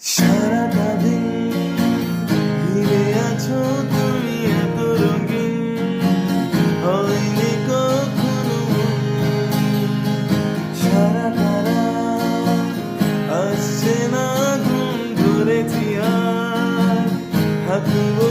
সারাটা দিন ঘিরে আছো তুমি এত রঙিন, হয়নি কখনো সারাটা রাত আসছে না ঘুম, ধরেছি আর থাকবো